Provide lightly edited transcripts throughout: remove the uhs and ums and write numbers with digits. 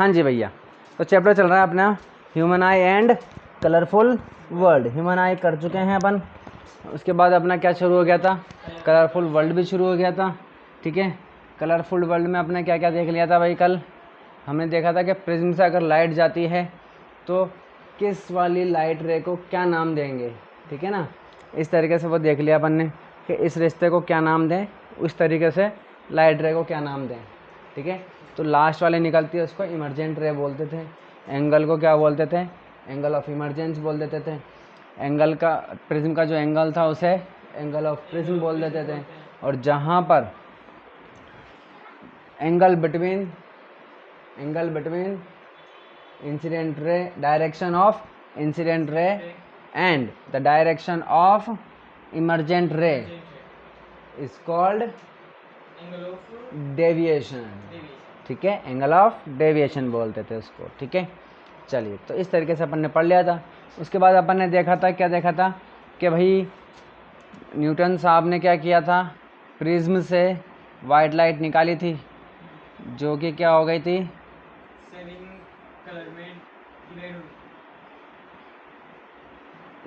हाँ जी भैया, तो चैप्टर चल रहा है अपना human I and colourful world. Human आई कर चुके हैं अपन, उसके बाद अपना क्या शुरू हो गया था, कलरफुल वर्ल्ड भी शुरू हो गया था। ठीक है, कलरफुल वर्ल्ड में अपने क्या क्या देख लिया था भाई। कल हमने देखा था कि प्रिज्म से अगर लाइट जाती है तो किस वाली लाइट रे को क्या नाम देंगे। ठीक है ना, इस तरीके से वो देख लिया अपन ने कि इस रिश्ते को क्या नाम दें, उस तरीके से लाइट रे को क्या नाम दें। ठीक है, तो लास्ट वाले निकलती है उसको इमरजेंट रे बोलते थे। एंगल को क्या बोलते थे, एंगल ऑफ इमरजेंस बोल देते थे। एंगल का, प्रिज्म का जो एंगल था उसे एंगल ऑफ प्रिज्म बोल देते थे। और जहाँ पर angle between incident ray, direction of incident ray and the direction of emergent ray is called deviation. ठीक है, एंगल ऑफ डेविएशन बोलते थे उसको। ठीक है, चलिए, तो इस तरीके से अपन ने पढ़ लिया था। उसके बाद अपन ने देखा था, क्या देखा था कि भाई न्यूटन साहब ने क्या किया था, प्रिज्म से वाइट लाइट निकाली थी जो कि क्या हो गई थी,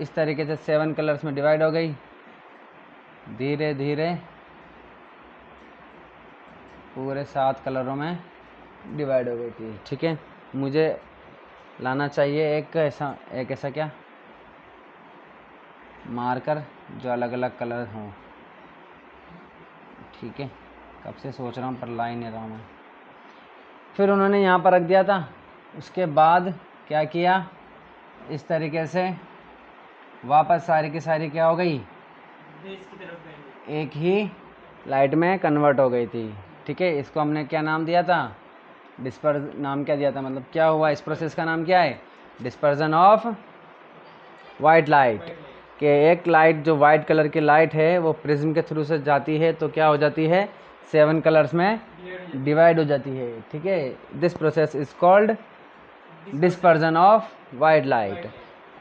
इस तरीके से 7 कलर्स में डिवाइड हो गई, धीरे धीरे पूरे 7 कलरों में डिवाइड हो गई थी। ठीक है, मुझे लाना चाहिए एक ऐसा क्या मार्कर जो अलग अलग कलर हों। ठीक है, कब से सोच रहा हूँ पर ला ही नहीं रहा हूँ मैं। फिर उन्होंने यहाँ पर रख दिया था। उसके बाद क्या किया, इस तरीके से वापस सारी की सारी क्या हो गई, एक ही लाइट में कन्वर्ट हो गई थी। ठीक है, इसको हमने क्या नाम दिया था, डिस्पर्स नाम क्या दिया था, मतलब क्या हुआ, इस प्रोसेस का नाम क्या है, डिस्पर्जन ऑफ वाइट लाइट। कि एक लाइट जो वाइट कलर की लाइट है वो प्रिज्म के थ्रू से जाती है तो क्या हो जाती है, 7 कलर्स में डिवाइड हो जाती है। ठीक है, this process is called dispersion of white light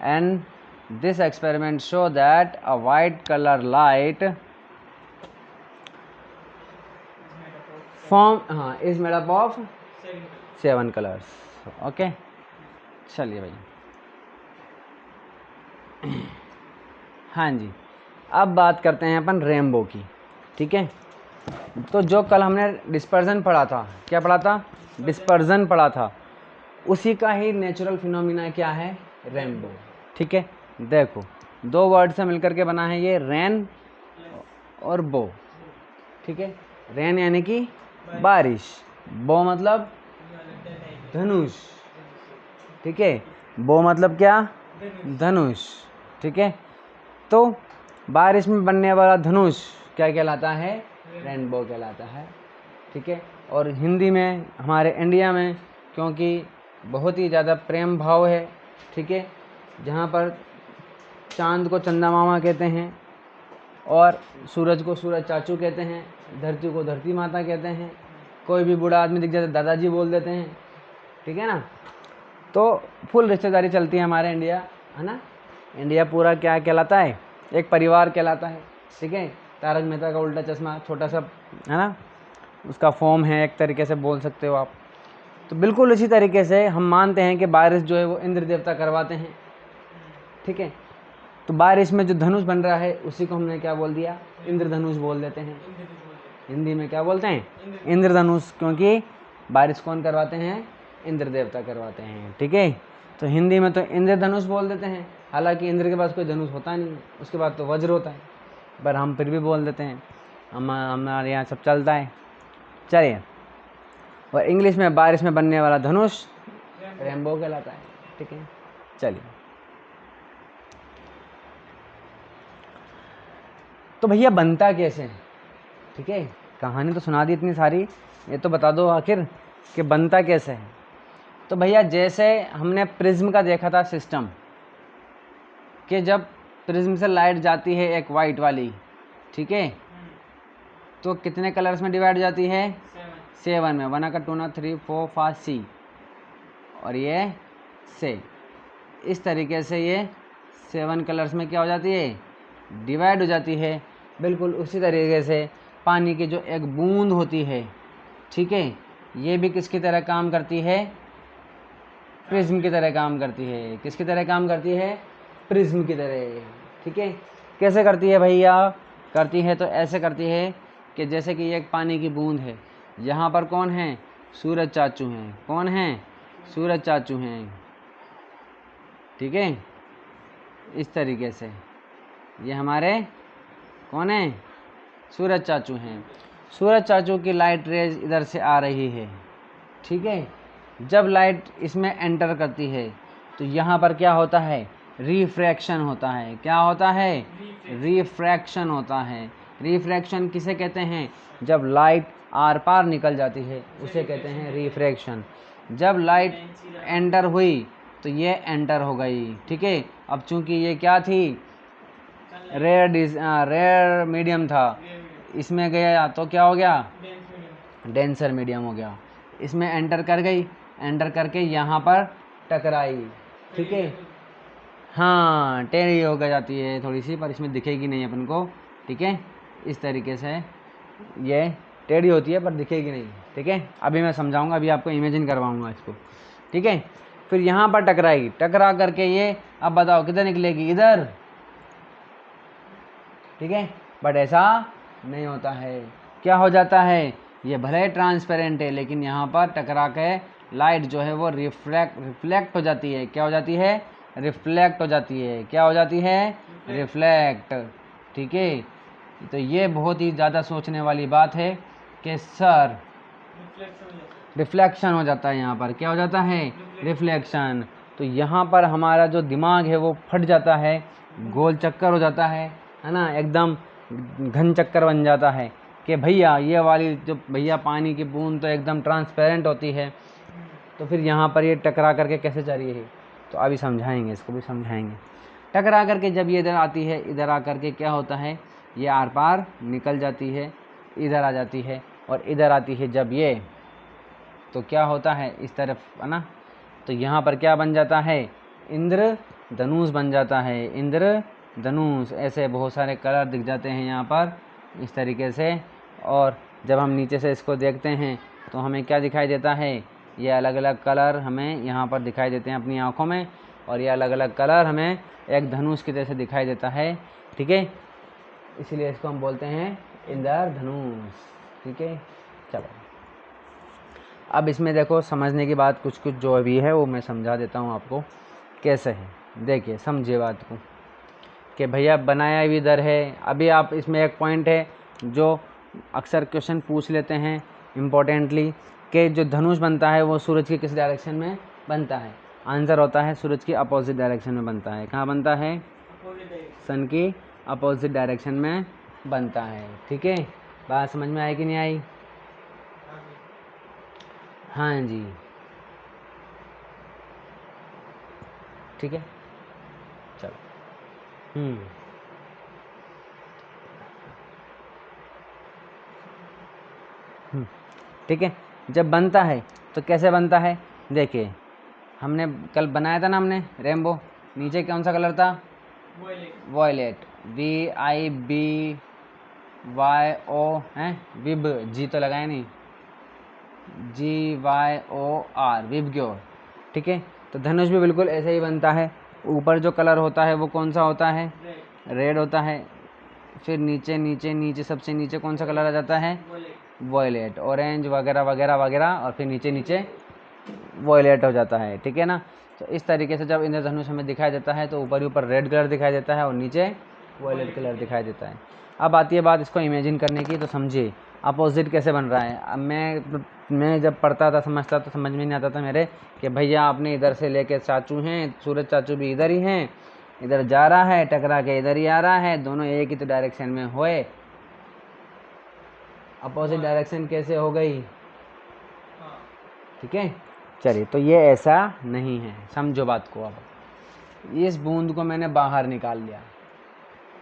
and this experiment show that a white color light form is made up of 7 colors. Okay, चलिए भाई। हाँ जी, अब बात करते हैं अपन रेनबो की। ठीक है, तो जो कल हमने डिस्पर्जन पढ़ा था, क्या पढ़ा था, डिस्पर्जन पढ़ा था, उसी का ही नेचुरल फिनोमिना क्या है, रेनबो। ठीक है, देखो 2 वर्ड से मिलकर के बना है ये, रेन और बो। ठीक है, रेन यानी कि बारिश, बो मतलब धनुष। ठीक है, बो मतलब क्या, धनुष। ठीक है, तो बारिश में बनने वाला धनुष क्या कहलाता है, रेनबो कहलाता है। ठीक है, और हिंदी में हमारे इंडिया में क्योंकि बहुत ही ज़्यादा प्रेम भाव है। ठीक है, जहाँ पर चांद को चंदा मामा कहते हैं और सूरज को सूरज चाचू कहते हैं, धरती को धरती माता कहते हैं, कोई भी बूढ़ा आदमी दिख जाए तो दादाजी बोल देते हैं। ठीक है ना, तो फुल रिश्तेदारी चलती है हमारे इंडिया, है ना। इंडिया पूरा क्या कहलाता है, एक परिवार कहलाता है। ठीक है, तारक मेहता का उल्टा चश्मा छोटा सा, है ना, उसका फॉर्म है, एक तरीके से बोल सकते हो आप। तो बिल्कुल इसी तरीके से हम मानते हैं कि बारिश जो है वो इंद्र देवता करवाते हैं। ठीक है, तो बारिश में जो धनुष बन रहा है उसी को हमने क्या बोल दिया, इंद्रधनुष बोल देते हैं। हिंदी में क्या बोलते हैं, इंद्रधनुष, क्योंकि बारिश कौन करवाते हैं, इंद्र देवता करवाते हैं। ठीक है, तो हिंदी में तो इंद्रधनुष बोल देते हैं, हालांकि इंद्र के पास कोई धनुष होता नहीं है, उसके बाद तो वज्र होता है, पर हम फिर भी बोल देते हैं, हमारे यहाँ सब चलता है। चलिए, और इंग्लिश में बारिश में बनने वाला धनुष रेनबो कहलाता है। ठीक है, चलिए, तो भैया बनता कैसे है। ठीक है, कहानी तो सुना दी इतनी सारी, ये तो बता दो आखिर कि बनता कैसे है। तो भैया जैसे हमने प्रिज्म का देखा था सिस्टम, कि जब प्रिज्म से लाइट जाती है एक वाइट वाली, ठीक है, तो कितने कलर्स में डिवाइड जाती है, 7 में, 1 का 2 ना 3 4 5 6, और ये से इस तरीके से ये 7 कलर्स में क्या हो जाती है, डिवाइड हो जाती है। बिल्कुल उसी तरीके से पानी की जो एक बूंद होती है, ठीक है, ये भी किसकी तरह काम करती है, प्रिज्म की तरह काम करती है। किसकी तरह काम करती है? प्रिज्म की तरह। ठीक है, कैसे करती है भैया? करती है तो ऐसे करती है कि जैसे कि एक पानी की बूंद है, यहाँ पर कौन है? सूरज चाचू हैं। कौन हैं? सूरज चाचू हैं। ठीक है, इस तरीके से ये हमारे कौन है? सूरज चाचू हैं। सूरज चाचू की लाइट रेज इधर से आ रही है। ठीक है, जब लाइट इसमें एंटर करती है तो यहाँ पर क्या होता है? रिफ्रैक्शन होता है। क्या होता है? रिफ्रैक्शन होता है। रिफ्रैक्शन किसे कहते हैं? जब लाइट आर पार निकल जाती है उसे कहते हैं रिफ्रैक्शन। जब लाइट एंटर हुई तो ये एंटर हो गई। ठीक है, अब चूंकि ये क्या थी? रेयर मीडियम था, इसमें गया तो क्या हो गया? डेंसर मीडियम हो गया। इसमें एंटर कर गई, एंटर करके यहाँ पर टकराई। ठीक है, हाँ टेढ़ी हो जाती है थोड़ी सी, पर इसमें दिखेगी नहीं अपन को। ठीक है, इस तरीके से ये टेढ़ी होती है पर दिखेगी नहीं। ठीक है, अभी मैं समझाऊंगा, अभी आपको इमेजिन करवाऊंगा इसको। ठीक है, फिर यहाँ पर टकराई, टकरा करके ये अब बताओ किधर निकलेगी? इधर। ठीक है, बट ऐसा नहीं होता है। क्या हो जाता है? ये भले ट्रांसपेरेंट है लेकिन यहाँ पर टकरा के लाइट जो है वो रिफ्लेक्ट हो जाती है। क्या हो जाती है? रिफ्लेक्ट हो जाती है। क्या हो जाती है? रिफ्लेक्ट। ठीक है, तो ये बहुत ही ज़्यादा सोचने वाली बात है कि सर रिफ्लेक्शन हो जाता है। यहाँ पर क्या हो जाता है? रिफ्लेक्शन। तो यहाँ पर हमारा जो दिमाग है वो फट जाता है, गोल चक्कर हो जाता है ना, एकदम घन चक्कर बन जाता है कि भैया ये वाली जो भैया पानी की बूंद तो एकदम ट्रांसपेरेंट होती है, तो फिर यहाँ पर ये टकरा करके कैसे जा रही है? तो अभी समझाएंगे, इसको भी समझाएंगे। टकरा करके जब ये इधर आती है, इधर आ करके क्या होता है? ये आर पार निकल जाती है, इधर आ जाती है, और इधर आती है जब ये, तो क्या होता है? इस तरफ है ना, तो यहाँ पर क्या बन जाता है? इंद्रधनुष बन जाता है। इंद्रधनुष, ऐसे बहुत सारे कलर दिख जाते हैं यहाँ पर इस तरीके से। और जब हम नीचे से इसको देखते हैं तो हमें क्या दिखाई देता है? ये अलग अलग कलर हमें यहाँ पर दिखाई देते हैं अपनी आँखों में, और ये अलग अलग कलर हमें एक धनुष की तरह से दिखाई देता है। ठीक है, इसलिए इसको हम बोलते हैं इंद्रधनुष। ठीक है, चलो अब इसमें देखो समझने की बात कुछ कुछ जो भी है वो मैं समझा देता हूँ आपको कैसे है। देखिए समझिए बात को कि भैया बनाया भी इधर है। अभी आप इसमें एक पॉइंट है जो अक्सर क्वेश्चन पूछ लेते हैं इम्पोर्टेंटली, कि जो धनुष बनता है वो सूरज की किस डायरेक्शन में बनता है? आंसर होता है सूरज की अपोजिट डायरेक्शन में बनता है। कहाँ बनता है? सन की अपोजिट डायरेक्शन में बनता है। ठीक है, बात समझ में आई कि नहीं आई? हाँ जी, ठीक है, चलो। ठीक है, जब बनता है तो कैसे बनता है? देखिए हमने कल बनाया था ना हमने रेनबो, नीचे कौन सा कलर था? वॉयलेट। VIBYO है, विब, जी तो लगाया नहीं, GYOR, विबग्योर। ठीक है, तो धनुष भी बिल्कुल ऐसे ही बनता है। ऊपर जो कलर होता है वो कौन सा होता है? रेड होता है। फिर नीचे नीचे नीचे सबसे नीचे कौन सा कलर आ जाता है? वॉयलेट, ऑरेंज वगैरह वगैरह वगैरह, और फिर नीचे नीचे वॉयलेट हो जाता है। ठीक है ना, तो इस तरीके से जब इंद्रधनुष हमें दिखाई देता है तो ऊपर ही ऊपर रेड कलर दिखाई देता है और नीचे वॉयलेट कलर दिखाई देता है। अब आती है बात इसको इमेजिन करने की, तो समझिए अपोजिट कैसे बन रहा है। अब मैं जब पढ़ता था समझता तो समझ में नहीं आता था मेरे कि भैया आपने इधर से लेके चाचू हैं, सूरज चाचू भी इधर ही हैं, इधर जा रहा है टकरा के इधर ही आ रहा है, दोनों एक ही तो डायरेक्शन में होए, अपोजिट डायरेक्शन कैसे हो गई? ठीक है, चलिए, तो ये ऐसा नहीं है, समझो बात को। अब इस बूंद को मैंने बाहर निकाल लिया।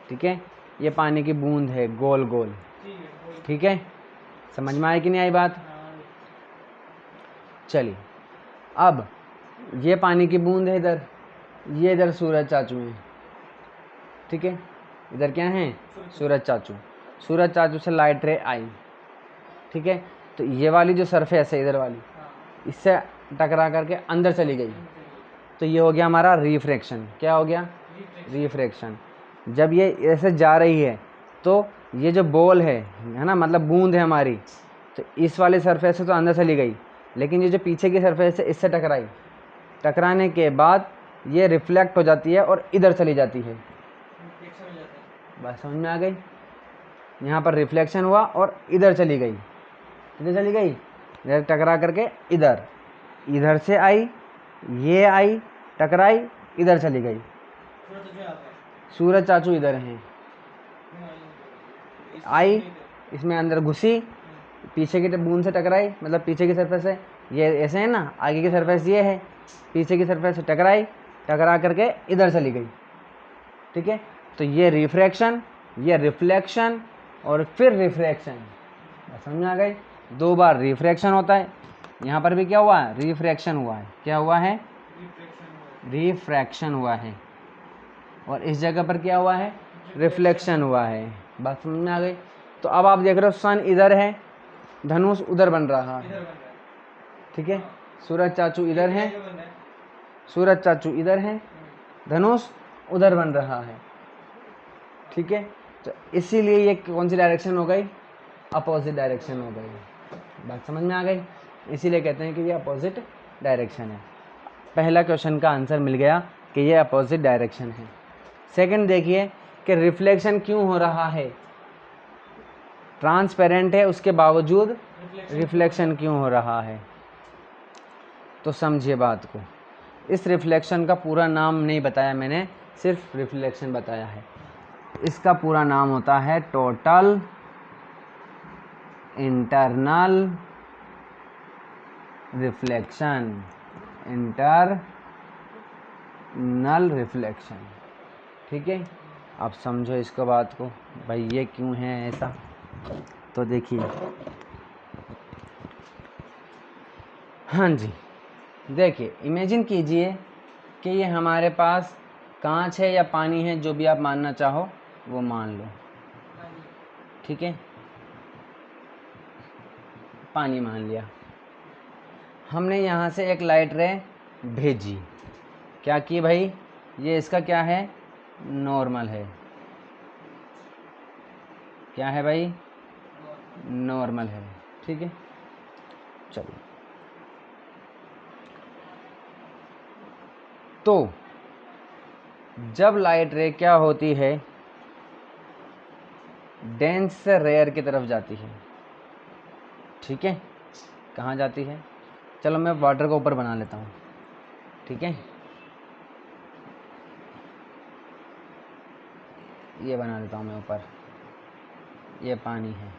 ठीक है, ये पानी की बूंद है गोल गोल। ठीक है, समझ में आई कि नहीं आई बात? चलिए, अब ये पानी की बूंद है इधर, ये इधर सूरज चाचू हैं। ठीक है, इधर क्या है? सूरज चाचू। सूरज चाचू से लाइट रे आई। ठीक है, तो ये वाली जो सरफेस है इधर वाली, इससे टकरा करके अंदर चली गई, तो ये हो गया हमारा रिफ्रैक्शन। क्या हो गया? रिफ्रैक्शन। जब ये ऐसे जा रही है तो ये जो बॉल है ना, मतलब बूंद है हमारी, तो इस वाले सरफेस से तो अंदर चली गई, लेकिन ये जो पीछे की सरफेस है इससे टकराई, टकराने के बाद ये रिफ्लेक्ट हो जाती है और इधर चली जाती है। बात समझ में आ गई? यहाँ पर रिफ्लेक्शन हुआ और इधर चली गई, इधर चली गई, इधर टकरा करके इधर, इधर से आई, ये आई, टकराई, इधर चली गई। सूरज चाचू इधर हैं, आई, इसमें अंदर घुसी, पीछे की बूंद से टकराई, मतलब पीछे की सरफेस है, ये ऐसे है ना, आगे की सरफेस ये है, पीछे की सरफेस से टकराई, टकरा करके इधर चली गई। ठीक है, तो ये रिफ्रैक्शन, ये रिफ्लेक्शन और फिर रिफ्रैक्शन। समझ में आ गई? 2 बार रिफ्रैक्शन होता है। यहाँ पर भी क्या हुआ है? रिफ्रैक्शन हुआ है। क्या हुआ है? रिफ्रैक्शन हुआ है। और इस जगह पर क्या हुआ है? रिफ्लेक्शन हुआ है। बात समझ में आ गई? तो अब आप देख रहे हो सन इधर है, धनुष उधर बन रहा है। ठीक है, सूरज चाचू इधर है, सूरज चाचू इधर है, धनुष उधर बन रहा है। ठीक है, तो इसीलिए ये कौन सी डायरेक्शन हो गई? अपोजिट डायरेक्शन हो गई। बात समझ में आ गई? इसीलिए कहते हैं कि ये अपोजिट डायरेक्शन है। पहला क्वेश्चन का आंसर मिल गया कि ये अपोजिट डायरेक्शन है। सेकंड देखिए कि रिफ्लेक्शन क्यों हो रहा है? ट्रांसपेरेंट है उसके बावजूद रिफ्लेक्शन क्यों हो रहा है? तो समझिए बात को। इस रिफ्लेक्शन का पूरा नाम नहीं बताया मैंने, सिर्फ रिफ्लेक्शन बताया है। इसका पूरा नाम होता है total internal reflection, internal reflection. ठीक है, आप समझो इसको बात को, भाई ये क्यों है ऐसा। तो देखिए, हाँ जी, देखिए, इमेजिन कीजिए कि ये हमारे पास कांच है या पानी है, जो भी आप मानना चाहो वो मान लो। ठीक है, पानी मान लिया। हमने यहाँ से एक लाइट रे भेजी। क्या की भाई? ये इसका क्या है? नॉर्मल है। क्या है भाई? नॉर्मल है। ठीक है, चलो। तो जब लाइट रे क्या होती है? डेंस से रेयर की तरफ जाती है। ठीक है, कहाँ जाती है? चलो मैं वाटर को ऊपर बना लेता हूँ। ठीक है, ये बना लेता हूँ मैं ऊपर, ये पानी है।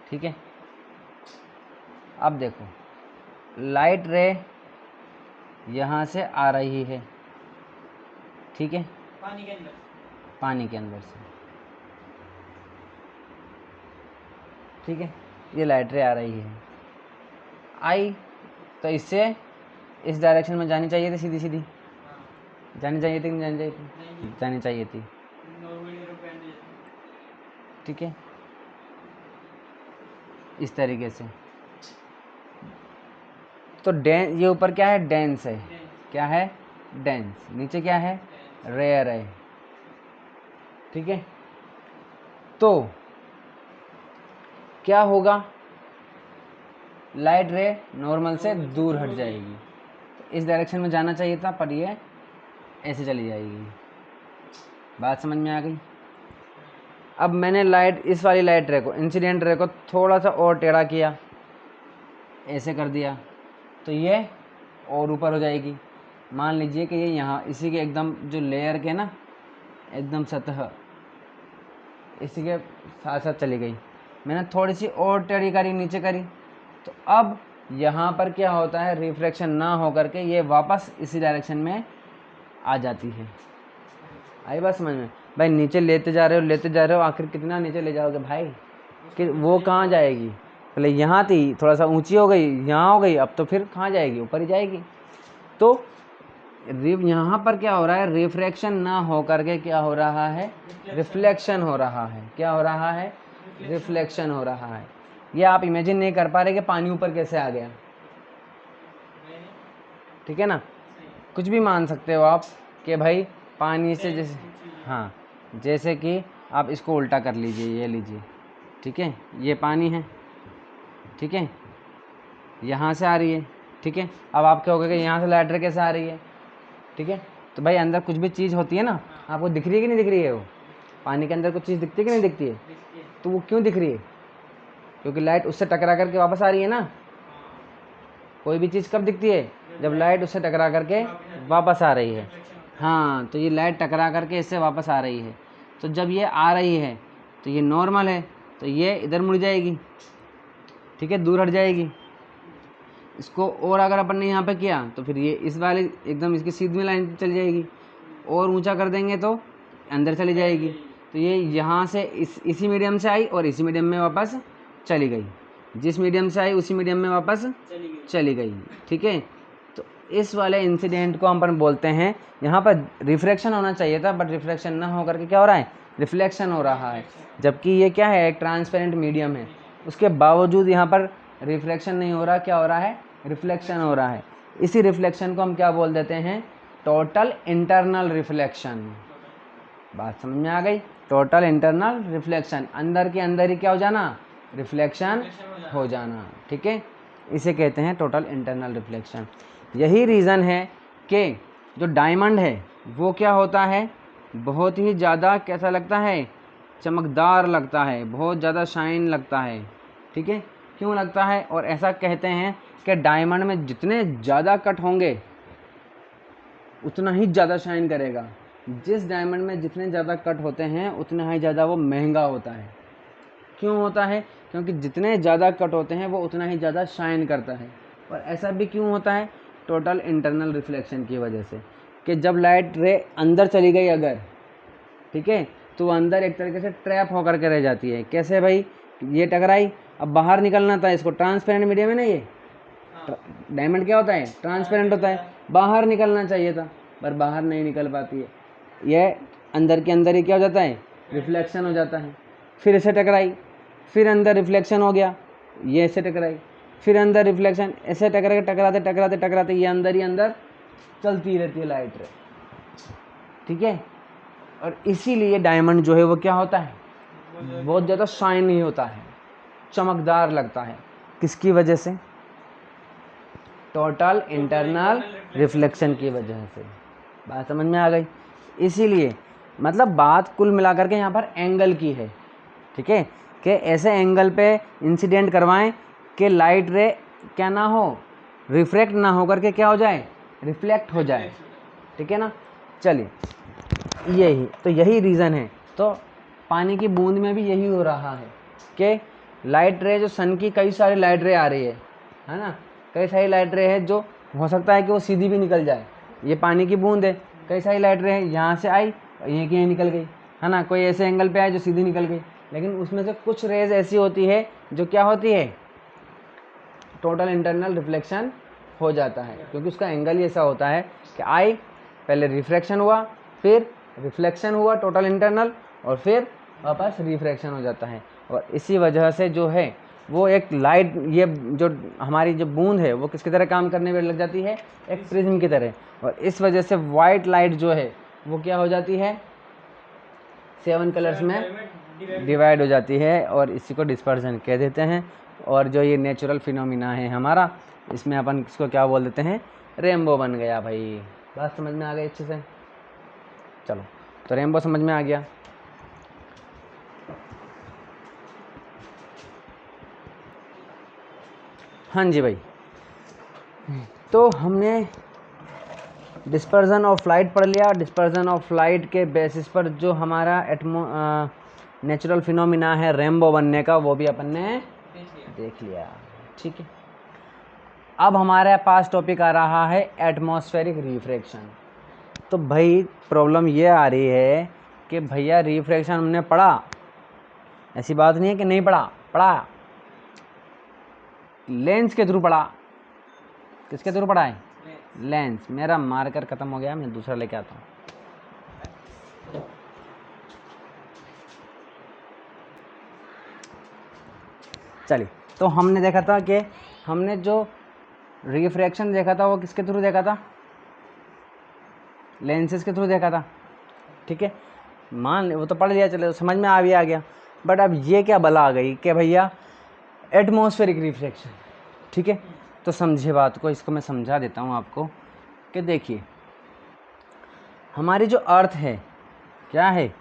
ठीक है, अब देखो, लाइट रे यहाँ से आ रही है। ठीक है, पानी के अंदर, पानी के अंदर से। ठीक है, ये लाइट रे आ रही है, आई, तो इससे इस डायरेक्शन में जानी चाहिए थी, सीधी सीधी जानी चाहिए थी, नहीं जानी चाहिए थी? जानी चाहिए थी। ठीक है, इस तरीके से। तो डेंस, ये ऊपर क्या है? डेंस है। क्या है? डेंस। नीचे क्या है? रेयर है। ठीक है, तो क्या होगा? लाइट रे नॉर्मल से दूर हट जाएगी, तो इस डायरेक्शन में जाना चाहिए था, पर ये ऐसे चली जाएगी। बात समझ में आ गई? अब मैंने लाइट, इस वाली लाइट रे को, इंसिडेंट रे को थोड़ा सा और टेढ़ा किया, ऐसे कर दिया, तो ये और ऊपर हो जाएगी। मान लीजिए कि ये यहाँ इसी के एकदम जो लेयर के ना, एकदम सतह, इसी के साथ साथ चली गई। मैंने थोड़ी सी और टेढ़ी करी, नीचे करी, तो अब यहाँ पर क्या होता है? रिफ्लेक्शन ना हो करके ये वापस इसी डायरेक्शन में आ जाती है। आई बात समझ में? भाई नीचे लेते जा रहे हो, लेते जा रहे हो, आखिर कितना नीचे ले जाओगे भाई? कि वो कहाँ जाएगी? पहले यहाँ थी, थोड़ा सा ऊंची हो गई, यहाँ हो गई, अब तो फिर कहाँ जाएगी? ऊपर ही जाएगी। तो यहाँ पर क्या हो रहा है? रिफ्रैक्शन ना हो करके क्या हो रहा है? रिफ्लेक्शन हो रहा है। क्या हो रहा है? रिफ्लेक्शन हो रहा है। ये आप इमेजिन नहीं कर पा रहे कि पानी ऊपर कैसे आ गया, ठीक है ना। कुछ भी मान सकते हो आप कि भाई पानी से जैसे, हाँ जैसे कि आप इसको उल्टा कर लीजिए, ये लीजिए, ठीक है, ये पानी है, ठीक है, यहाँ से आ रही है, ठीक है। अब आप कहोगे कि यहाँ से लाइटर कैसे आ रही है, ठीक है। तो भाई अंदर कुछ भी चीज़ होती है ना, आपको दिख रही है कि नहीं दिख रही है, वो पानी के अंदर कुछ चीज़ दिखती है कि नहीं दिखती है, तो वो क्यों दिख रही है, क्योंकि लाइट उससे टकरा करके वापस आ रही है ना। कोई भी चीज़ कब दिखती है, जब लाइट उससे टकरा करके वापस आ रही है। हाँ, तो ये लाइट टकरा करके इससे वापस आ रही है, तो जब ये आ रही है तो ये नॉर्मल है, तो ये इधर मुड़ जाएगी, ठीक है, दूर हट जाएगी। इसको और अगर अपन ने यहाँ पे किया तो फिर ये इस वाले एकदम इसकी सीधी लाइन पे चली जाएगी, और ऊंचा कर देंगे तो अंदर चली जाएगी। तो ये यहाँ से इसी मीडियम से आई और इसी मीडियम में वापस चली गई, जिस मीडियम से आई उसी मीडियम में वापस चली गई, ठीक है। तो इस वाले इंसिडेंट को हम अपन बोलते हैं, यहाँ पर रिफ्रैक्शन होना चाहिए था बट रिफ्रैक्शन ना हो करके क्या हो रहा है, रिफ्लेक्शन हो रहा है। जबकि ये क्या है, एक ट्रांसपेरेंट मीडियम है, उसके बावजूद यहाँ पर रिफ्लेक्शन नहीं हो रहा, क्या हो रहा है, रिफ्लेक्शन हो रहा है। इसी रिफ्लेक्शन को हम क्या बोल देते हैं, टोटल इंटरनल रिफ्लेक्शन। बात समझ में आ गई, टोटल इंटरनल रिफ्लेक्शन, अंदर के अंदर ही क्या हो जाना, रिफ्लेक्शन हो जाना, ठीक है, इसे कहते हैं टोटल इंटरनल रिफ्लेक्शन। यही रीज़न है कि जो डायमंड है वो क्या होता है, बहुत ही ज़्यादा कैसा लगता है, चमकदार लगता है, बहुत ज़्यादा शाइन लगता है, ठीक है। क्यों लगता है, और ऐसा कहते हैं कि डायमंड में जितने ज़्यादा कट होंगे उतना ही ज़्यादा शाइन करेगा। जिस डायमंड में जितने ज़्यादा कट होते हैं उतना ही ज़्यादा वो महंगा होता है। क्यों होता है, क्योंकि जितने ज़्यादा कट होते हैं वो उतना ही ज़्यादा शाइन करता है। और ऐसा भी क्यों होता है, टोटल इंटरनल रिफ्लेक्शन की वजह से, कि जब लाइट रे अंदर चली गई अगर, ठीक है, तो अंदर एक तरीके से ट्रैप होकर के रह जाती है। कैसे भाई, ये टकराई, अब बाहर निकलना था, इसको ट्रांसपेरेंट मीडियम है ना, ये डायमंड क्या होता है, ट्रांसपेरेंट होता है, बाहर निकलना चाहिए था पर बाहर नहीं निकल पाती है, यह अंदर के अंदर ही क्या हो जाता है, रिफ्लेक्शन हो जाता है। फिर इसे टकराई, फिर अंदर रिफ्लेक्शन हो गया, ये ऐसे टकराई, फिर अंदर रिफ्लेक्शन, ऐसे टकरा टकराते टकराते टकराते ये अंदर ही अंदर चलती रहती है लाइट रे, ठीक है। और इसीलिए डायमंड जो है वो क्या होता है, बहुत ज़्यादा शाइनी होता है, चमकदार लगता है। किसकी वजह से, टोटल इंटरनल रिफ्लेक्शन की वजह से। बात समझ में आ गई। इसीलिए मतलब बात कुल मिलाकर के यहाँ पर एंगल की है, ठीक है, कि ऐसे एंगल पे इंसिडेंट करवाएं कि लाइट रे क्या ना हो, रिफ्रैक्ट ना हो करके क्या हो जाए, रिफ्लेक्ट हो जाए, ठीक है ना। चलिए, यही रीज़न है। तो पानी की बूंद में भी यही हो रहा है कि लाइट रे जो सन की कई सारी लाइट रे आ रही है ना, कई सारी लाइट रे है जो हो सकता है कि वो सीधी भी निकल जाए। ये पानी की बूंद है, कई सारी लाइट रे है, यहाँ से आई और यहीं की यहीं निकल गई, है ना। कोई ऐसे एंगल पे आई जो सीधी निकल गई, लेकिन उसमें से कुछ रेज ऐसी होती है जो क्या होती है, टोटल इंटरनल रिफ्लेक्शन हो जाता है, क्योंकि उसका एंगल ही ऐसा होता है कि आई पहले रिफ्रैक्शन हुआ, फिर रिफ्लेक्शन हुआ टोटल इंटरनल, और फिर वापस रिफ्रैक्शन हो जाता है। और इसी वजह से जो है वो एक लाइट, ये जो हमारी जो बूंद है वो किसकी तरह काम करने में लग जाती है, एक प्रिज्म की तरह। और इस वजह से वाइट लाइट जो है वो क्या हो जाती है, 7 कलर्स में डिवाइड हो जाती है, और इसी को डिस्पर्जन कह देते हैं। और जो ये नेचुरल फिनोमिना है हमारा, इसमें अपन इसको क्या बोल देते हैं, रेनबो बन गया भाई। बात समझ में आ गई अच्छे से। चलो, तो रेनबो समझ में आ गया। हाँ जी भाई, तो हमने डिस्पर्जन ऑफ लाइट पढ़ लिया। डिस्पर्जन ऑफ लाइट के बेसिस पर जो हमारा नेचुरल फिनोमिना है रेनबो बनने का, वो भी अपन ने देख लिया, ठीक है। अब हमारे पास टॉपिक आ रहा है एटमॉस्फेरिक रिफ्रैक्शन। तो भाई प्रॉब्लम ये आ रही है कि भैया रिफ्रैक्शन हमने पढ़ा, ऐसी बात नहीं है कि नहीं पढ़ा, लेंस के थ्रू पढ़ा। किसके थ्रू पढ़ा है, लेंस। मेरा मार्कर ख़त्म हो गया, मैं दूसरा लेके आता हूँ। चलिए, तो हमने देखा था कि हमने जो रिफ्रैक्शन देखा था वो किसके थ्रू देखा था, लेंसेज के थ्रू देखा था, ठीक है। मान वो तो पढ़ लिया, चले समझ में आ गया। बट अब ये क्या बला आ गई कि भैया एटमॉस्फेरिक रिफ्रैक्शन, ठीक है। तो समझे बात को, इसको मैं समझा देता हूँ आपको कि देखिए हमारी जो अर्थ है, क्या है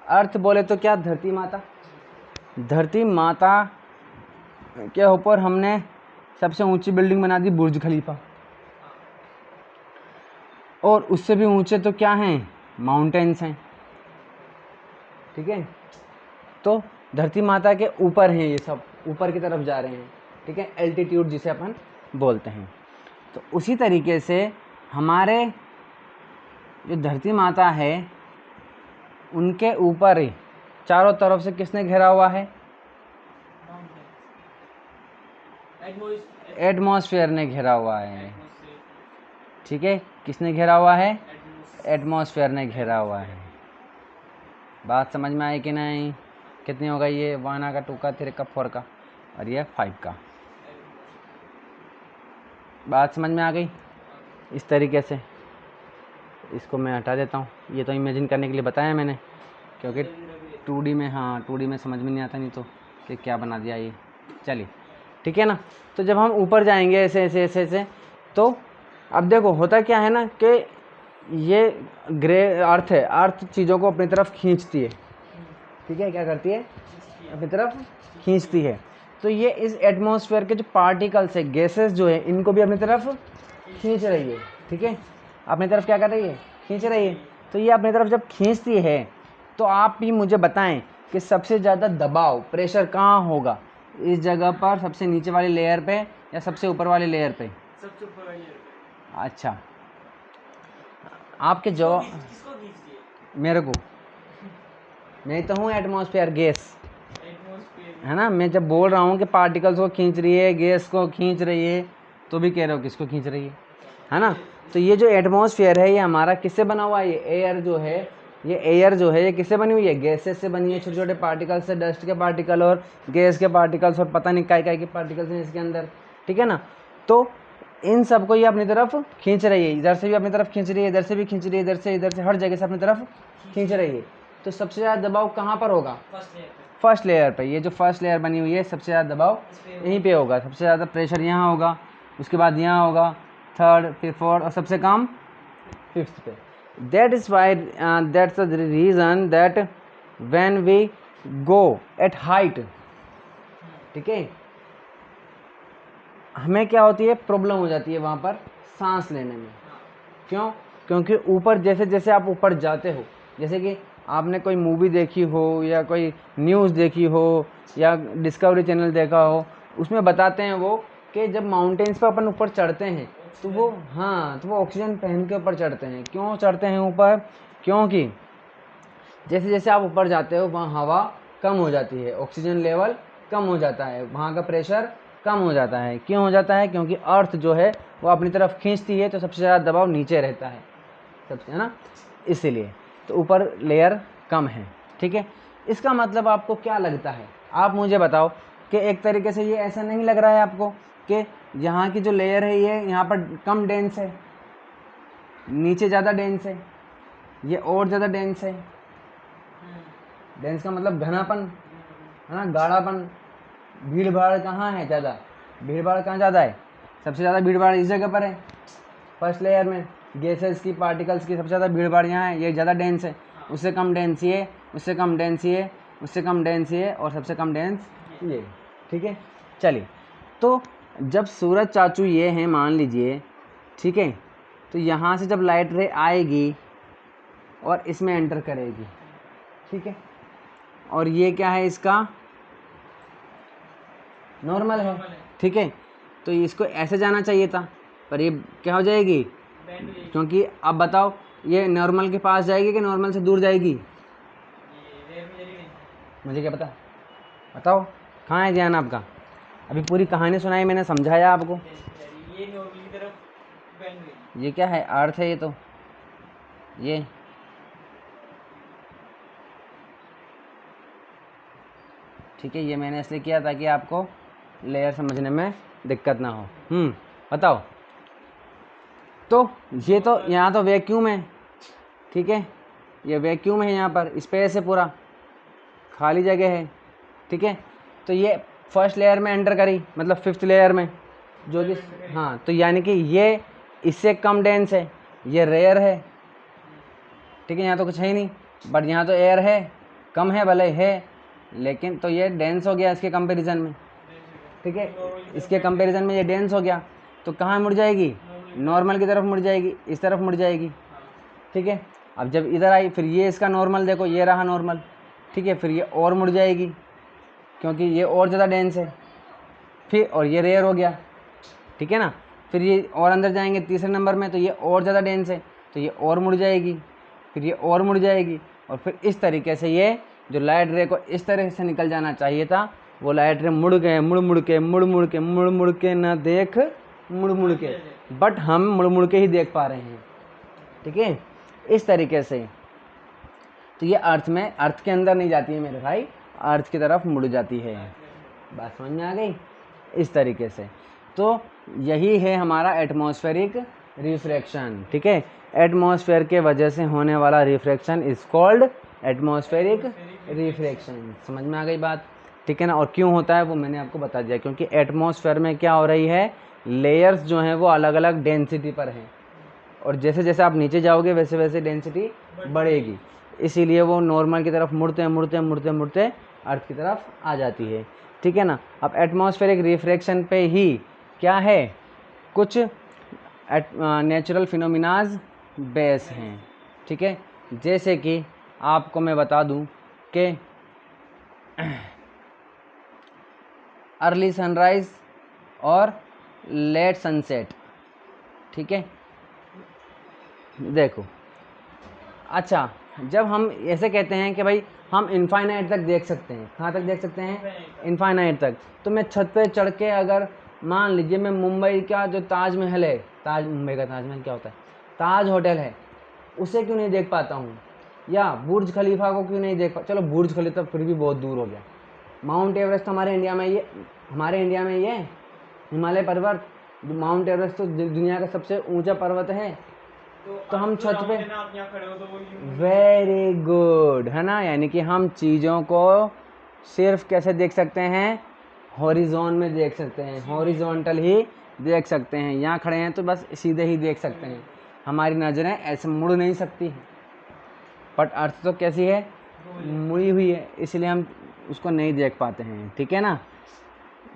अर्थ बोले तो क्या, धरती माता। धरती माता के ऊपर हमने सबसे ऊंची बिल्डिंग बना दी बुर्ज खलीफा, और उससे भी ऊंचे तो क्या हैं, माउंटेन्स हैं, ठीक है। तो धरती माता के ऊपर हैं, ये सब ऊपर की तरफ जा रहे हैं, ठीक है, एल्टीट्यूड जिसे अपन बोलते हैं। तो उसी तरीके से हमारे जो धरती माता है उनके ऊपर ही चारों तरफ से किसने घेरा हुआ है, एटमॉस्फेयर ने घेरा हुआ है, ठीक है। किसने घेरा हुआ है, एटमॉस्फेयर ने घेरा हुआ है। बात समझ में आई कि नहीं। कितनी होगा ये, 1 का 2 का 3 का 4 का और ये 5 का। बात समझ में आ गई। इस तरीके से इसको मैं हटा देता हूँ, ये तो इमेजिन करने के लिए बताया मैंने, क्योंकि 2D में, हाँ 2D में समझ में नहीं आता, नहीं तो कि क्या बना दिया ये। चलिए ठीक है ना। तो जब हम ऊपर जाएंगे ऐसे ऐसे ऐसे ऐसे, तो अब देखो होता क्या है ना कि ये ग्रे अर्थ है, अर्थ चीज़ों को अपनी तरफ खींचती है, ठीक है। क्या करती है, अपनी तरफ खींचती है। तो ये इस एटमॉस्फेयर के जो पार्टिकल्स है, गैसेस जो है, इनको भी अपनी तरफ खींच रही है, ठीक है। अपनी तरफ क्या कर रही है, खींच रही है। तो ये अपनी तरफ जब खींचती है तो आप भी मुझे बताएं कि सबसे ज़्यादा दबाव, प्रेशर कहाँ होगा, इस जगह पर, सबसे नीचे वाली लेयर पे या सबसे ऊपर वाली लेयर पे, सबसे ऊपर वाली लेयर पे। अच्छा आपके जवाब, किसको खींचती है, मेरे को, मैं तो हूँ एटमॉस्फेयर, गैस है ना। मैं जब बोल रहा हूँ कि पार्टिकल्स को खींच रही है, गैस को खींच रही है, तो भी कह रहे हो किसको खींच रही है ना। तो ये जो एटमॉस्फेयर है ये हमारा किससे बना हुआ है, ये एयर जो है, ये एयर जो है ये किससे बनी हुई है, गैसेस से बनी है, छोटे छोटे पार्टिकल्स से, डस्ट के पार्टिकल और गैस के पार्टिकल्स और पता नहीं काय के पार्टिकल्स हैं इसके अंदर, ठीक है ना। तो इन सबको ये अपनी तरफ खींच रही है, इधर से भी अपनी तरफ खींच रही है, इधर से भी खींच रही है, इधर से हर जगह से अपनी तरफ खींच रही है। तो सबसे ज़्यादा दबाव कहाँ पर होगा, फर्स्ट लेयर पे। ये जो फर्स्ट लेयर बनी हुई है सबसे ज़्यादा दबाव यहीं पे होगा, सबसे ज़्यादा प्रेशर यहाँ होगा, उसके बाद यहाँ होगा, थर्ड, फिर फोर्थ और सबसे कम फिफ्थ पे। That is why that's the reason that when we go at height, ठीक है, हमें क्या होती है, प्रॉब्लम हो जाती है वहाँ पर सांस लेने में। क्यों, क्योंकि ऊपर जैसे जैसे आप ऊपर जाते हो, जैसे कि आपने कोई मूवी देखी हो या कोई न्यूज़ देखी हो या डिस्कवरी चैनल देखा हो, उसमें बताते हैं वो कि जब माउंटेन्स पर अपन ऊपर चढ़ते हैं तो वो, हाँ, तो वो ऑक्सीजन पहन के ऊपर चढ़ते हैं। क्यों चढ़ते हैं ऊपर, क्योंकि जैसे जैसे आप ऊपर जाते हो वहाँ हवा कम हो जाती है, ऑक्सीजन लेवल कम हो जाता है, वहाँ का प्रेशर कम हो जाता है। क्यों हो जाता है, क्योंकि अर्थ जो है वो अपनी तरफ खींचती है, तो सबसे ज़्यादा दबाव नीचे रहता है, सबसे, है ना, इसीलिए। तो ऊपर लेयर कम है, ठीक है। इसका मतलब आपको क्या लगता है, आप मुझे बताओ कि एक तरीके से ये ऐसा नहीं लग रहा है आपको कि यहाँ की जो लेयर है ये यहाँ पर कम डेंस है, नीचे ज़्यादा डेंस है, ये और ज़्यादा डेंस है। डेंस का मतलब घनापन, है ना, गाढ़ापन। भीड़ भाड़ कहाँ है ज़्यादा, भीड़ भाड़ कहाँ ज़्यादा है, सबसे ज़्यादा भीड़ भाड़ इस जगह पर है, फर्स्ट लेयर में। गैसेस की, पार्टिकल्स की सबसे ज़्यादा भीड़ भाड़ यहाँ है, ये ज़्यादा डेंस है, उससे कम डेंस ये, उससे कम डेंस ये, उससे कम डेंस ये और सबसे कम डेंस ये, ठीक है। चलिए, तो जब सूरज चाचू ये हैं मान लीजिए, ठीक है, तो यहाँ से जब लाइट रे आएगी और इसमें एंटर करेगी, ठीक है, और ये क्या है, इसका नॉर्मल है, ठीक है। तो इसको ऐसे जाना चाहिए था, पर ये क्या हो जाएगी, क्योंकि अब बताओ ये नॉर्मल के पास जाएगी कि नॉर्मल से दूर जाएगी, मुझे क्या पता, बताओ कहाँ है ध्यान आपका। अभी पूरी कहानी सुनाई मैंने, समझाया आपको। ये नॉर्मल की तरफ बैंड हुई, ये क्या है, अर्थ है ये, तो ये ठीक है, ये मैंने इसलिए किया ताकि आपको लेयर समझने में दिक्कत ना हो। बताओ। तो ये तो यहाँ तो वैक्यूम है, ठीक है, ये वैक्यूम है, यहाँ पर स्पेस है, पूरा खाली जगह है, ठीक है। तो ये फर्स्ट लेयर में एंटर करी, मतलब फिफ्थ लेयर में जो कि, हाँ, तो यानी कि ये इससे कम डेंस है, ये रेयर है, ठीक है। यहाँ तो कुछ है ही नहीं, बट यहाँ तो एयर है, कम है भले है, लेकिन तो ये डेंस हो गया इसके कंपैरिजन में, ठीक है, इसके कंपैरिजन में ये डेंस हो गया। तो कहाँ मुड़ जाएगी? नॉर्मल की तरफ मुड़ जाएगी, इस तरफ मुड़ जाएगी, ठीक है। अब जब इधर आई, फिर ये इसका नॉर्मल देखो, ये रहा नॉर्मल, ठीक है, फिर ये और मुड़ जाएगी क्योंकि ये और ज़्यादा डेंस है, फिर और ये रेयर हो गया, ठीक है ना। फिर ये और अंदर जाएंगे तीसरे नंबर में, तो ये और ज़्यादा डेंस है, तो ये और मुड़ जाएगी, फिर ये और मुड़ जाएगी, और फिर इस तरीके से ये जो लाइट रे को इस तरह से निकल जाना चाहिए था, वो लाइट रे मुड़ गए, मुड़ मुड़ के ना देख, मुड़ के, बट हम मुड़ के ही देख पा रहे हैं, ठीक है, इस तरीके से। तो ये अर्थ में, अर्थ के अंदर नहीं जाती है मेरे भाई, अर्थ की तरफ मुड़ जाती है। बात समझ में आ गई? इस तरीके से। तो यही है हमारा एटमॉस्फेरिक रिफ्रैक्शन, ठीक है। एटमॉस्फेयर के वजह से होने वाला refraction is called atmospheric refraction. समझ में आ गई बात, ठीक है ना। और क्यों होता है वो मैंने आपको बता दिया, क्योंकि एटमॉस्फेयर में क्या हो रही है, लेयर्स जो हैं वो अलग अलग डेंसिटी पर हैं, और जैसे जैसे आप नीचे जाओगे वैसे वैसे डेंसिटी बढ़ेगी, इसीलिए वो नॉर्मल की तरफ मुड़ते अर्थ की तरफ आ जाती है, ठीक है ना। अब एटमॉस्फेरिक रिफ्रैक्शन पे ही क्या है, कुछ नेचुरल फिनोमिनाज बेस हैं, ठीक है। जैसे कि आपको मैं बता दूं कि अर्ली सनराइज और लेट सनसेट, ठीक है। देखो, अच्छा, जब हम ऐसे कहते हैं कि भाई हम इनफाइनाइट तक देख सकते हैं, कहाँ तक देख सकते हैं? इनफाइनाइट तक। तो मैं छत पे चढ़ के अगर मान लीजिए मैं मुंबई का जो ताजमहल है, मुंबई का ताजमहल क्या होता है, ताज होटल है, उसे क्यों नहीं देख पाता हूँ, या बुर्ज खलीफा को क्यों नहीं देख पा, चलो बुर्ज खलीफा फिर भी बहुत दूर हो गया, माउंट एवरेस्ट हमारे इंडिया में ये हिमालय पर्वत, माउंट एवरेस्ट तो दुनिया का सबसे ऊंचा पर्वत है, तो हम छत पे, वेरी गुड, है ना। यानी कि हम चीज़ों को सिर्फ कैसे देख सकते हैं, हॉरिजॉन में देख सकते हैं, हॉरिजॉन्टल ही देख सकते हैं। यहाँ खड़े हैं तो बस सीधे ही देख सकते हैं, हमारी नज़रें ऐसे मुड़ नहीं सकती हैं, बट अर्थ तो कैसी है, मुड़ी हुई है, इसलिए हम उसको नहीं देख पाते हैं, ठीक है ना।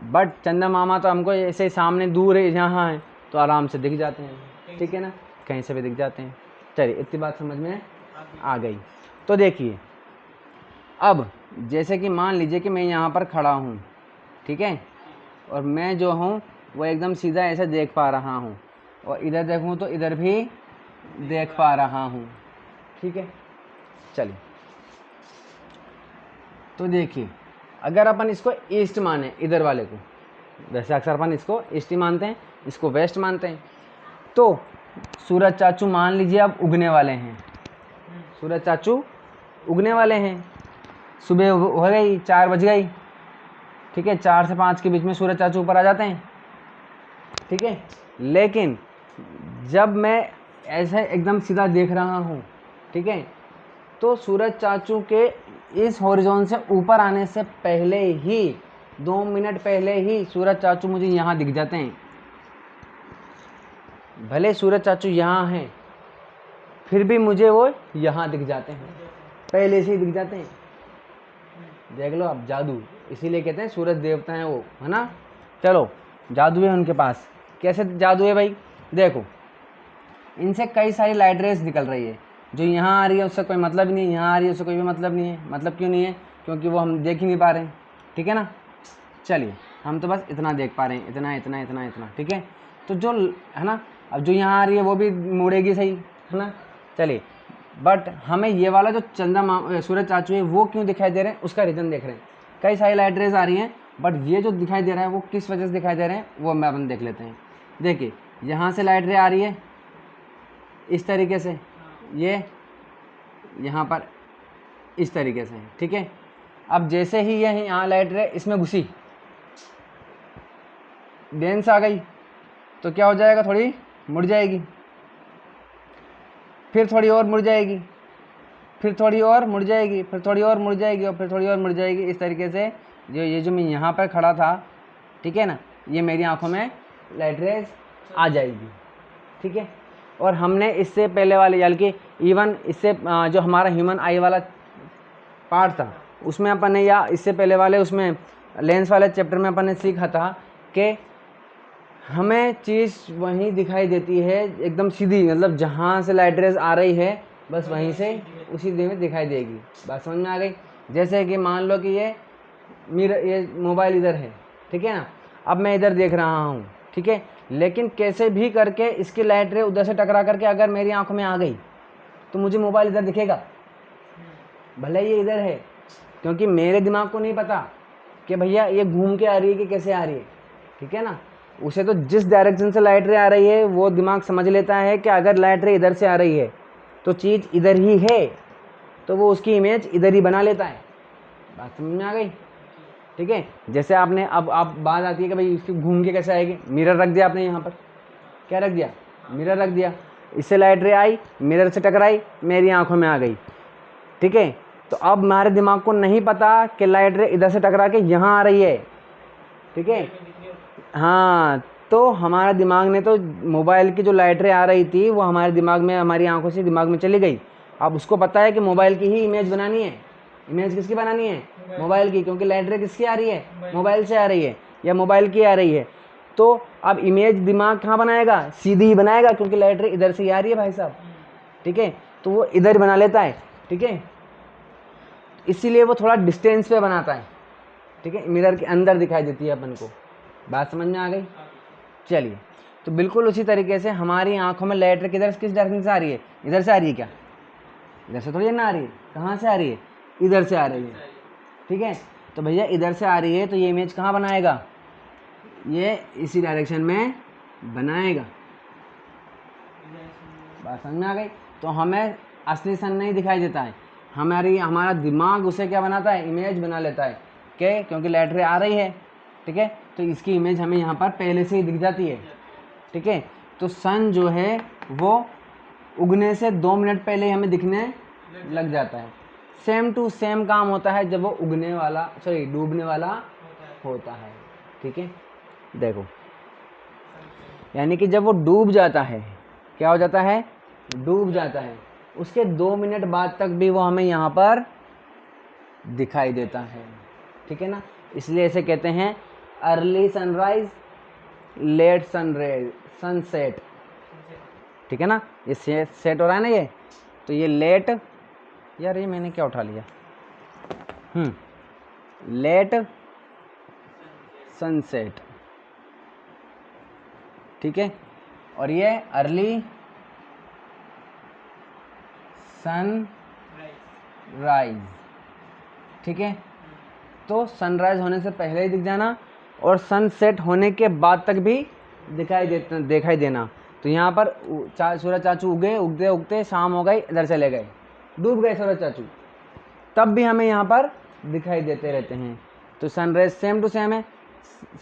बट चंदा मामा तो हमको ऐसे सामने दूर है, यहाँ है, तो आराम से दिख जाते हैं, ठीक है ना, कहीं से भी दिख जाते हैं। चलिए, इतनी बात समझ में आ गई। तो देखिए, अब जैसे कि मान लीजिए कि मैं यहाँ पर खड़ा हूँ, ठीक है, और मैं जो हूँ वो एकदम सीधा ऐसे देख पा रहा हूँ, और इधर देखूँ तो इधर भी देख पा रहा हूँ, ठीक है। चलिए, तो देखिए, अगर अपन इसको ईस्ट माने, इधर वाले को, वैसे अक्सर अपन इसको ईस्ट ही मानते हैं, इसको वेस्ट मानते हैं, तो सूरज चाचू मान लीजिए अब उगने वाले हैं, सूरज चाचू उगने वाले हैं, सुबह हो गई, 4 बज गई, ठीक है, 4 से 5 के बीच में सूरज चाचू ऊपर आ जाते हैं, ठीक है। लेकिन जब मैं ऐसे एकदम सीधा देख रहा हूँ, ठीक है, तो सूरज चाचू के इस हॉरिजॉन से ऊपर आने से पहले ही 2 मिनट पहले ही सूरज चाचू मुझे यहाँ दिख जाते हैं। भले सूरज चाचू यहाँ हैं, फिर भी मुझे वो यहाँ दिख जाते हैं, पहले से ही दिख जाते हैं। देख लो अब जादू, इसीलिए कहते हैं सूरज देवता हैं वो, है ना। चलो, जादू है उनके पास। कैसे जादू है भाई? देखो, इनसे कई सारी लाइट रेज निकल रही है, जो यहाँ आ रही है उससे कोई मतलब नहीं है, यहाँ आ रही है उससे कोई भी मतलब नहीं है। मतलब क्यों नहीं है? क्योंकि वो हम देख ही नहीं पा रहे हैं, ठीक है ना। चलिए, हम तो बस इतना देख पा रहे हैं, इतना इतना इतना इतना, ठीक है। तो जो है ना, अब जो यहाँ आ रही है वो भी मुड़ेगी, सही है ना। चलिए, बट हमें ये वाला जो सूरज चाचू है वो क्यों दिखाई दे रहे हैं, उसका रीज़न देख रहे हैं। कई सारी लाइट रेज आ रही हैं, बट ये जो दिखाई दे रहा है वो किस वजह से दिखाई दे रहे हैं वो मैं अपन देख लेते हैं। देखिए, यहाँ से लाइट रे आ रही है इस तरीके से, ये यहाँ पर इस तरीके से, ठीक है। अब जैसे ही यह यहाँ लाइट रे इसमें घुसी, डेंस आ गई, तो क्या हो जाएगा, थोड़ी मुड़ जाएगी, फिर थोड़ी और मुड़ जाएगी, फिर थोड़ी और मुड़ जाएगी, फिर थोड़ी और मुड़ जाएगी, और फिर थोड़ी और मुड़ जाएगी। इस तरीके से जो मैं यहाँ पर खड़ा था, ठीक है ना, ये मेरी आंखों में लाइट रेज आ जाएगी, ठीक है। और हमने इससे पहले वाले यानी कि इवन इससे जो हमारा ह्यूमन आई वाला पार्ट था उसमें अपन ने, या इससे पहले वाले उसमें लेंस वाले चैप्टर में अपन ने सीखा था कि हमें चीज़ वहीं दिखाई देती है एकदम सीधी, मतलब जहाँ से लाइट रेज आ रही है बस वहीं से उसी दिन में दिखाई देगी। बात समझ में आ गई। जैसे कि मान लो कि ये ये मोबाइल इधर है, ठीक है ना, अब मैं इधर देख रहा हूँ, ठीक है, लेकिन कैसे भी करके इसकी लाइट रे उधर से टकरा करके अगर मेरी आंखों में आ गई तो मुझे मोबाइल इधर दिखेगा, भले ये इधर है, क्योंकि मेरे दिमाग को नहीं पता कि भैया ये घूम के आ रही है कि कैसे आ रही है, ठीक है ना। उसे तो जिस डायरेक्शन से लाइट रे आ रही है वो दिमाग समझ लेता है कि अगर लाइट रे इधर से आ रही है तो चीज़ इधर ही है, तो वो उसकी इमेज इधर ही बना लेता है। बात समझ में आ गई, ठीक है। जैसे आपने अब आप बात आती है कि भाई इसकी घूम के कैसे आएगी, मिरर रख दिया आपने यहाँ पर, क्या रख दिया, मिरर रख दिया, इससे लाइट रे आई, मिरर से टकराई, मेरी आंखों में आ गई, ठीक है। तो अब हमारे दिमाग को नहीं पता कि लाइट रे इधर से टकरा के यहाँ आ रही है, ठीक है। हाँ, तो हमारा दिमाग ने तो मोबाइल की जो लाइट रे आ रही थी वो हमारे दिमाग में, हमारी आंखों से दिमाग में चली गई। अब उसको पता है कि मोबाइल की ही इमेज बनानी है। इमेज किसकी बनानी है, मोबाइल की, क्योंकि लाइट रे किसकी आ रही है, मोबाइल से आ रही है या मोबाइल की आ रही है। तो अब इमेज दिमाग कहाँ बनाएगा, सीधी ही बनाएगा, क्योंकि लाइट रे इधर से ही आ रही है भाई साहब, ठीक है, तो वो इधर बना लेता है, ठीक है। इसीलिए वो थोड़ा डिस्टेंस पे बनाता है, ठीक है, मिरर के अंदर दिखाई देती है अपन को। बात समझ में आ गई। चलिए, तो बिल्कुल उसी तरीके से हमारी आंखों में लाइट रे किधर किस डायरेक्शन से आ रही है, इधर से आ रही है क्या, इधर से थोड़ी ना आ रही है, कहाँ से आ रही है, इधर से आ रही है, ठीक है। तो भैया इधर से आ रही है तो ये इमेज कहाँ बनाएगा, ये इसी डायरेक्शन में बनाएगा। बात समझ में आ गई। तो हमें असली सन नहीं दिखाई देता है, हमारा दिमाग उसे क्या बनाता है, इमेज बना लेता है, क्योंकि लाइट रे आ रही है, ठीक है, तो इसकी इमेज हमें यहाँ पर पहले से ही दिख जाती है, ठीक है। तो सन जो है वो उगने से 2 मिनट पहले ही हमें दिखने लग जाता है। सेम टू सेम काम होता है जब वो डूबने वाला होता है, ठीक है। देखो, यानी कि जब वो डूब जाता है, क्या हो जाता है, डूब जाता है, उसके 2 मिनट बाद तक भी वो हमें यहाँ पर दिखाई देता है, ठीक है ना। इसलिए इसे कहते हैं अर्ली सनराइज लेट सनसेट, ठीक है ना। ये सेट हो रहा है ना, ये तो ये लेट, यार ये मैंने क्या उठा लिया, लेट सनसेट, ठीक है, और ये अर्ली सनराइज, ठीक है। तो सनराइज होने से पहले ही दिख जाना और सनसेट होने के बाद तक भी दिखाई देना। तो यहाँ पर सूरज चाचू उगते उगते शाम हो गई, इधर चले गए, डूब गए सूरज चाचू, तब भी हमें यहाँ पर दिखाई देते रहते हैं। तो सनराइज सेम टू सेम है,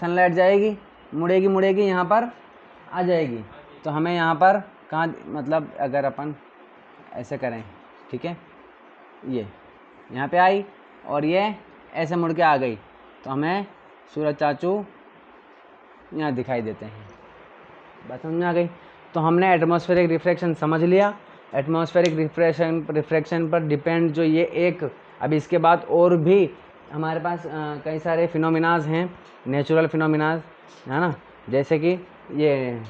सनलाइट जाएगी, मुड़ेगी यहाँ पर आ जाएगी, तो हमें यहाँ पर कहाँ, मतलब अगर अपन ऐसे करें, ठीक है, ये यहाँ पे आई और ये ऐसे मुड़ के आ गई, तो हमें सूरज चाचू यहाँ दिखाई देते हैं। बात समझ में आ गई। तो हमने एटमॉस्फेरिक रिफ्रैक्शन समझ लिया। एटमॉस्फेरिक रिफ्रैक्शन पर डिपेंड जो ये एक, अब इसके बाद और भी हमारे पास कई सारे फिनोमिनाज हैं, नेचुरल फिनोमिनाज, है ना, जैसे कि ये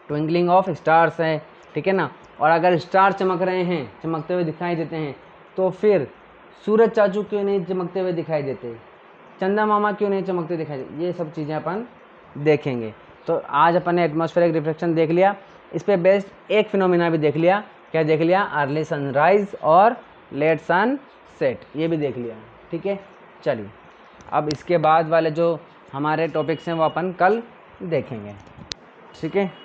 ट्विंकलिंग ऑफ स्टार्स है, ठीक है ना। और अगर स्टार चमक रहे हैं, चमकते हुए दिखाई देते हैं, तो फिर सूरज चाचू क्यों नहीं चमकते हुए दिखाई देते, चंदा मामा क्यों नहीं चमकते दिखाई देते, ये सब चीज़ें अपन देखेंगे। तो आज अपन ने एटमॉस्फेरिक रिफ्लेक्शन देख लिया, इस पे बेस्ड एक फिनोमिना भी देख लिया, क्या देख लिया, अर्ली सनराइज और लेट सन सेट, ये भी देख लिया, ठीक है। चलिए, अब इसके बाद वाले जो हमारे टॉपिक्स हैं वो अपन कल देखेंगे, ठीक है।